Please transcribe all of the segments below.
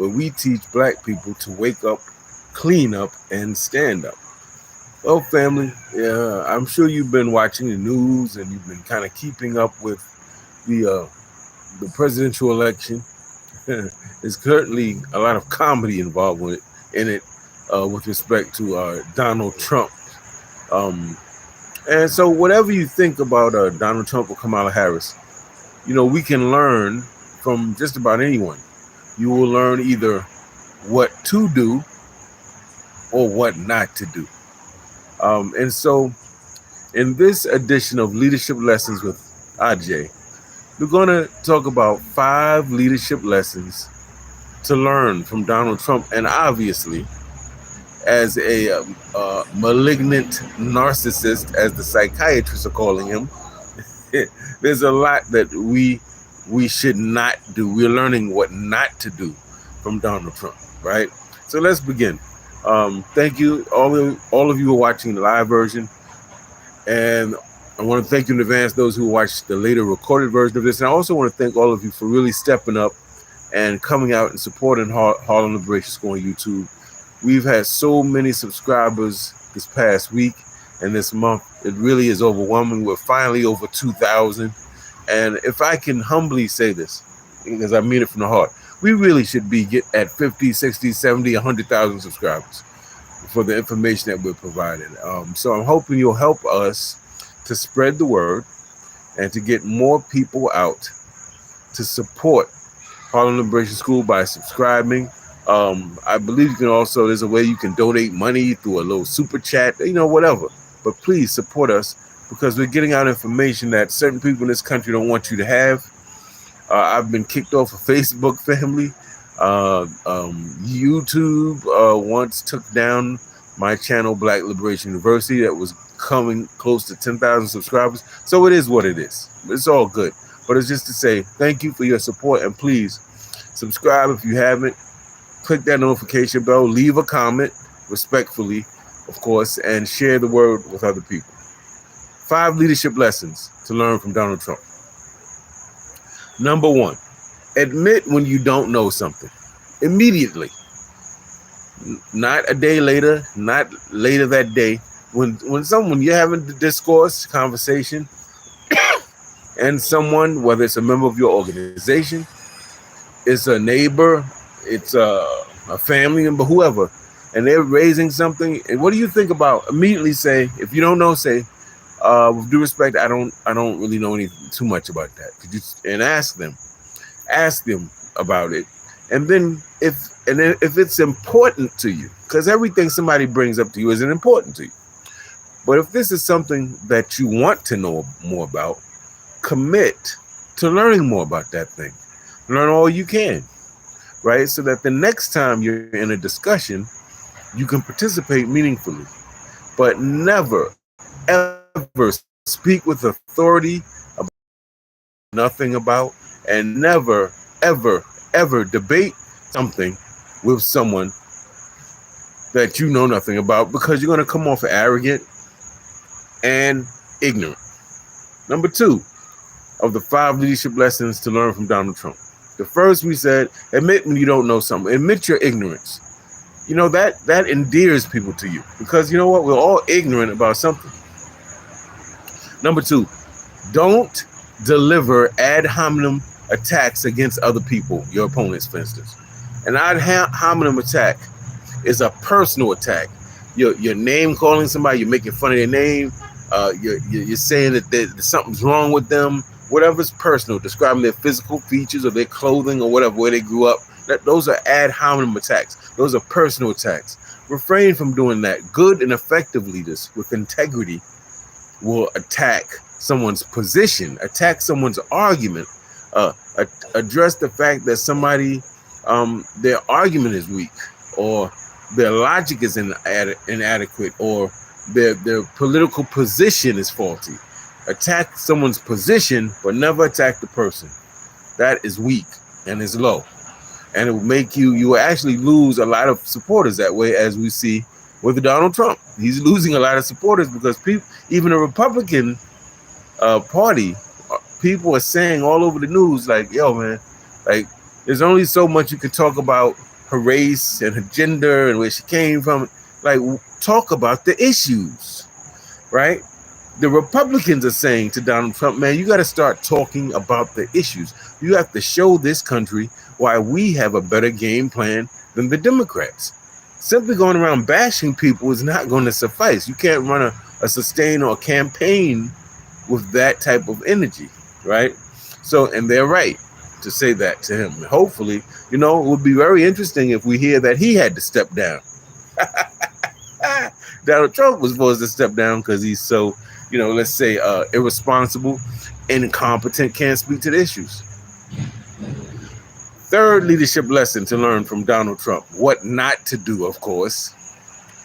where we teach black people to wake up, clean up, and stand up. Well, family, I'm sure you've been watching the news and you've been kind of keeping up with the presidential election. There's currently a lot of comedy involved in it with respect to Donald Trump. And so, whatever you think about Donald Trump or Kamala Harris, we can learn from just about anyone. You will learn either what to do or what not to do. And so, in this edition of Leadership Lessons with Agyei, we're going to talk about 5 leadership lessons to learn from Donald Trump. And obviously, as a malignant narcissist, as the psychiatrists are calling him, there's a lot that we should not do. We're learning what not to do from Donald Trump, right? So let's begin. Thank you, all of you who are watching the live version, and I want to thank you in advance those who watched the later recorded version of this. And I also want to thank all of you for really stepping up and coming out and supporting Harlem Liberation School on YouTube. We've had so many subscribers this past week and this month. It really is overwhelming. We're finally over 2,000. And if I can humbly say this, because I mean it from the heart, we really should be at 50, 60, 70, 100,000 subscribers for the information that we're providing. So I'm hoping you'll help us to spread the word and to get more people out to support Harlem Liberation School by subscribing. I believe you can also, there's a way you can donate money through a little super chat, whatever. But please support us, because we're getting out information that certain people in this country don't want you to have. I've been kicked off of Facebook, family. YouTube once took down my channel, Black Liberation University, that was coming close to 10,000 subscribers. So it is what it is. It's all good. But it's just to say thank you for your support, and please subscribe if you haven't. Click that notification bell, leave a comment, respectfully, of course, and share the word with other people. 5 leadership lessons to learn from Donald Trump. Number 1, admit when you don't know something immediately. Not a day later, not later that day. When you're having the discourse, conversation, and someone, whether it's a member of your organization, it's a neighbor, it's a family member, whoever, and they're raising something, and what do you think about? Immediately say, if you don't know, say, with due respect, I don't really know anything too much about that. And ask them about it, and then if it's important to you, because everything somebody brings up to you isn't important to you. But if this is something that you want to know more about, commit to learning more about that thing. Learn all you can, right? So that the next time you're in a discussion, you can participate meaningfully. But never, ever speak with authority about nothing about, and never, ever, ever debate something with someone that you know nothing about, because you're going to come off arrogant and ignorant. Number 2 of the 5 leadership lessons to learn from Donald Trump. The first, we said, admit when you don't know something. Admit your ignorance. That endears people to you, because you know what? We're all ignorant about something. Number 2, don't deliver ad hominem attacks against other people, your opponents, for instance. An ad hominem attack is a personal attack. You're name calling somebody, you're making fun of their name, you're saying that something's wrong with them, whatever's personal, describing their physical features or their clothing or whatever, where they grew up. Those are ad hominem attacks. Those are personal attacks. Refrain from doing that. Good and effective leaders with integrity will attack someone's position, attack someone's argument, address the fact that somebody, their argument is weak, or their logic is inadequate, or their political position is faulty. Attack someone's position, but never attack the person. That is weak and is low. And it will make you will actually lose a lot of supporters that way, as we see with Donald Trump. He's losing a lot of supporters because people, even the Republican Party, people are saying all over the news, like, yo, man, like, there's only so much you can talk about her race and her gender and where she came from. Like, talk about the issues, right? The Republicans are saying to Donald Trump, man, you got to start talking about the issues. You have to show this country why we have a better game plan than the Democrats. Simply going around bashing people is not going to suffice. You can't run a sustain or a campaign with that type of energy, right? So, and they're right to say that to him. Hopefully, it would be very interesting if we hear that he had to step down. Donald Trump was supposed to step down because he's so, let's say, irresponsible, incompetent, can't speak to the issues. Third leadership lesson to learn from Donald Trump, what not to do, of course,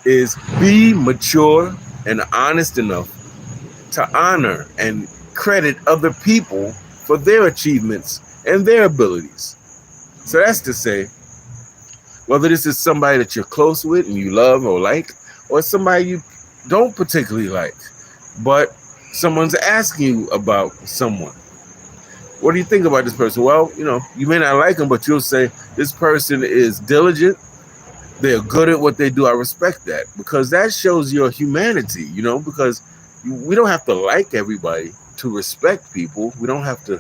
is be mature and honest enough to honor and credit other people for their achievements and their abilities. So that's to say, whether this is somebody that you're close with and you love or like, or somebody you don't particularly like, but someone's asking you about someone. What do you think about this person? Well, you may not like them, but you'll say, this person is diligent. They're good at what they do. I respect that, because that shows your humanity, because we don't have to like everybody to respect people. We don't have to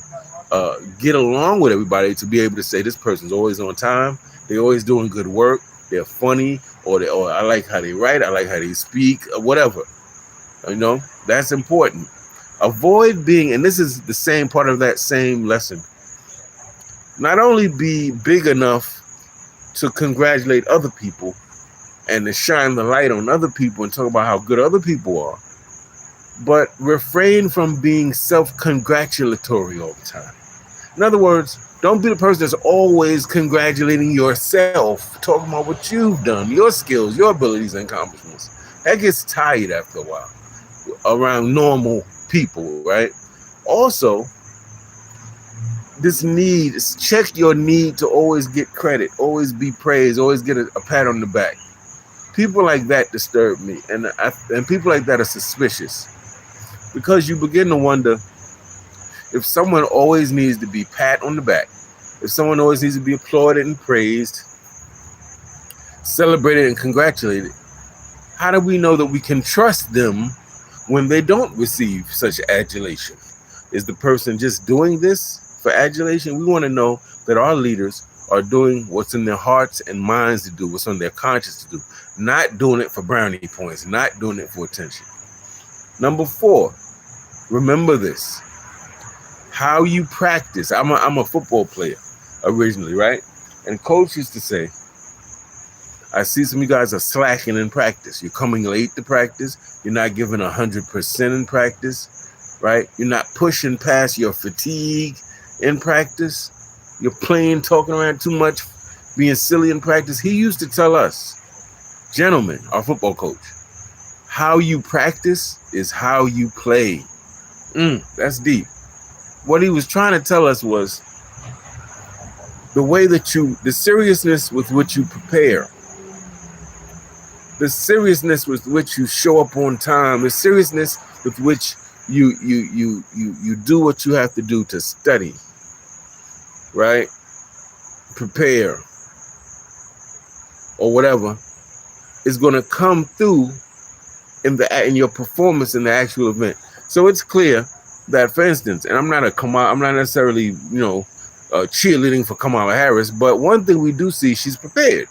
get along with everybody to be able to say this person's always on time. They're always doing good work. They're funny, or I like how they write. I like how they speak, or whatever. That's important. Avoid being, and this is the same part of that same lesson. Not only be big enough to congratulate other people and to shine the light on other people and talk about how good other people are, but refrain from being self-congratulatory all the time. In other words, don't be the person that's always congratulating yourself, talking about what you've done, your skills, your abilities and accomplishments. That gets tired after a while around normal people, right? Also, check your need to always get credit, always be praised, always get a pat on the back. People like that disturb me, and people like that are suspicious, because you begin to wonder if someone always needs to be pat on the back, if someone always needs to be applauded and praised, celebrated and congratulated. How do we know that we can trust them when they don't receive such adulation? Is the person just doing this for adulation? We want to know that our leaders are doing what's in their hearts and minds to do, what's on their conscience to do, not doing it for brownie points, not doing it for attention. Number 4, remember this. How you practice. I'm a football player originally, right? And coach used to say, I see some of you guys are slacking in practice. You're coming late to practice. You're not giving 100% in practice, right? You're not pushing past your fatigue in practice. You're playing, talking around too much, being silly in practice. He used to tell us, gentlemen, our football coach, how you practice is how you play. That's deep. What he was trying to tell us was the seriousness with which you prepare, the seriousness with which you show up on time, the seriousness with which you do what you have to do to study, right? Prepare, or whatever, is going to come through in your performance in the actual event. So it's clear that, for instance, and I'm not necessarily cheerleading for Kamala Harris, but one thing we do see, she's prepared.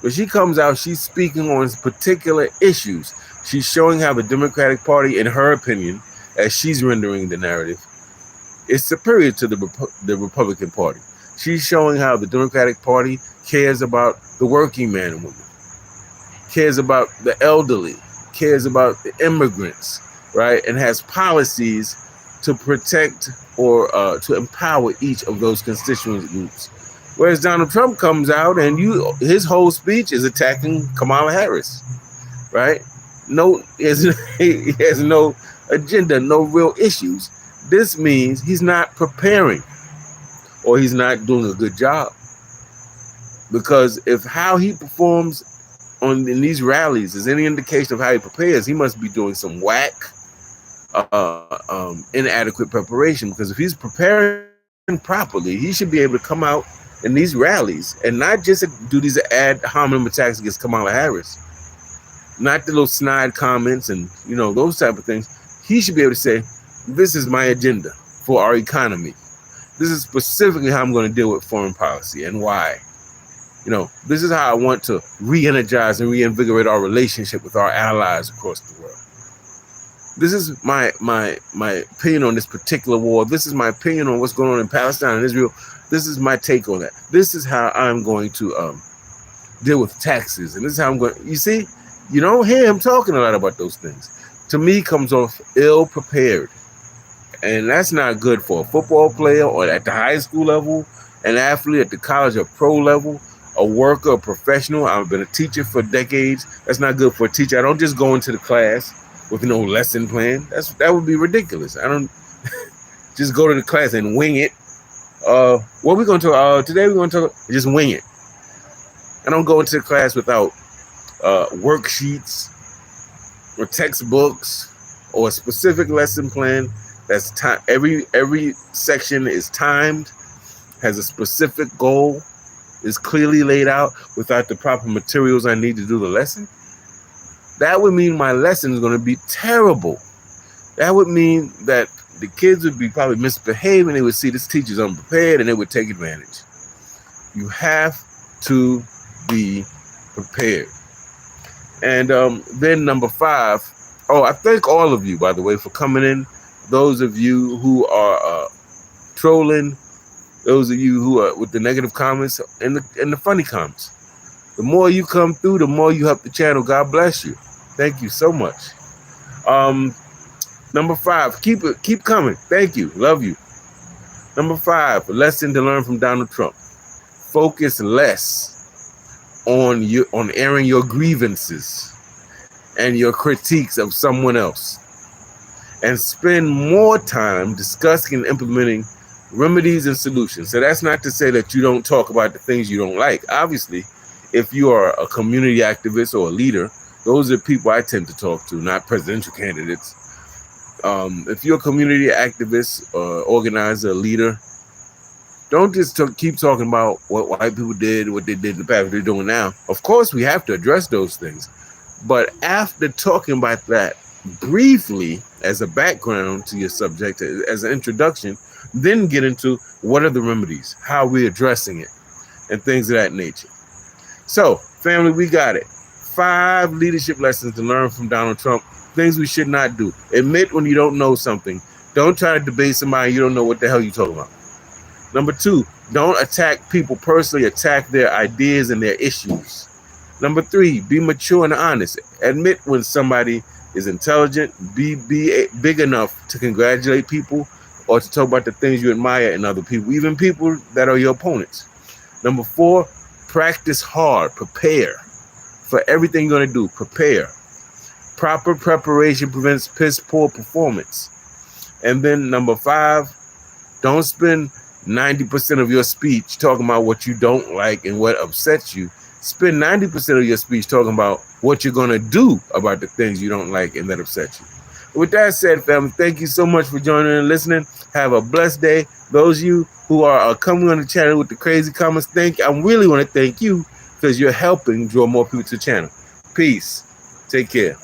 When she comes out, she's speaking on particular issues. She's showing how the Democratic Party, in her opinion, as she's rendering the narrative, is superior to the Republican Party. She's showing how the Democratic Party cares about the working man and woman, cares about the elderly, cares about the immigrants, right? And has policies to protect or to empower each of those constituent groups. Whereas Donald Trump comes out and his whole speech is attacking Kamala Harris, right? He has no agenda, no real issues. This means he's not preparing, or he's not doing a good job. Because if how he performs in these rallies is any indication of how he prepares, he must be doing some whack, inadequate preparation. Because if he's preparing properly, he should be able to come out in these rallies, and not just do these ad hominem attacks against Kamala Harris, not the little snide comments and those type of things. He should be able to say, this is my agenda for our economy. This is specifically how I'm going to deal with foreign policy and why. This is how I want to re-energize and reinvigorate our relationship with our allies across the world. This is my opinion on this particular war. This is my opinion on what's going on in Palestine and Israel. This is my take on that. This is how I'm going to deal with taxes. And this is how I'm going to, you see, you don't hear him talking a lot about those things. To me, comes off ill-prepared. And that's not good for a football player or at the high school level, an athlete at the college or pro level, a worker, a professional. I've been a teacher for decades. That's not good for a teacher. I don't just go into the class with no lesson plan. That would be ridiculous. I don't just go to the class and wing it. What we're going to talk today, we're going to talk, just wing it. I don't go into the class without worksheets or textbooks or a specific lesson plan. That's time. Every section is timed, has a specific goal, is clearly laid out without the proper materials I need to do the lesson. That would mean my lesson is going to be terrible. That would mean that the kids would be probably misbehaving. They would see this teacher's unprepared and they would take advantage. You have to be prepared. And then number 5. Oh, I thank all of you, by the way, for coming in. Those of you who are trolling, those of you who are with the negative comments and the funny comments. The more you come through, the more you help the channel. God bless you. Thank you so much. Number 5, keep coming. Thank you. Love you. Number 5, a lesson to learn from Donald Trump. Focus less on airing your grievances and your critiques of someone else, and spend more time discussing and implementing remedies and solutions. So that's not to say that you don't talk about the things you don't like. Obviously, if you are a community activist or a leader, those are people I tend to talk to, not presidential candidates. If you're a community activist or organizer, leader, don't just keep talking about what white people did, what they did in the past, what they're doing now. Of course, we have to address those things. But after talking about that briefly as a background to your subject, as an introduction, then get into what are the remedies, how we're addressing it, and things of that nature. So, family, we got it. 5 leadership lessons to learn from Donald Trump. Things we should not do. Admit when you don't know something. Don't try to debate somebody you don't know what the hell you're talking about. Number 2, don't attack people personally. Attack their ideas and their issues. Number 3, be mature and honest. Admit when somebody is intelligent. Be big enough to congratulate people or to talk about the things you admire in other people, even people that are your opponents. Number 4, practice hard. Prepare for everything you're going to do. Prepare. Proper preparation prevents piss poor performance. And then number 5, don't spend 90% of your speech talking about what you don't like and what upsets you. Spend 90% of your speech talking about what you're going to do about the things you don't like and that upset you. With that said, family, thank you so much for joining and listening. Have a blessed day. Those of you who are coming on the channel with the crazy comments, I really want to thank you because you're helping draw more people to the channel. Peace. Take care.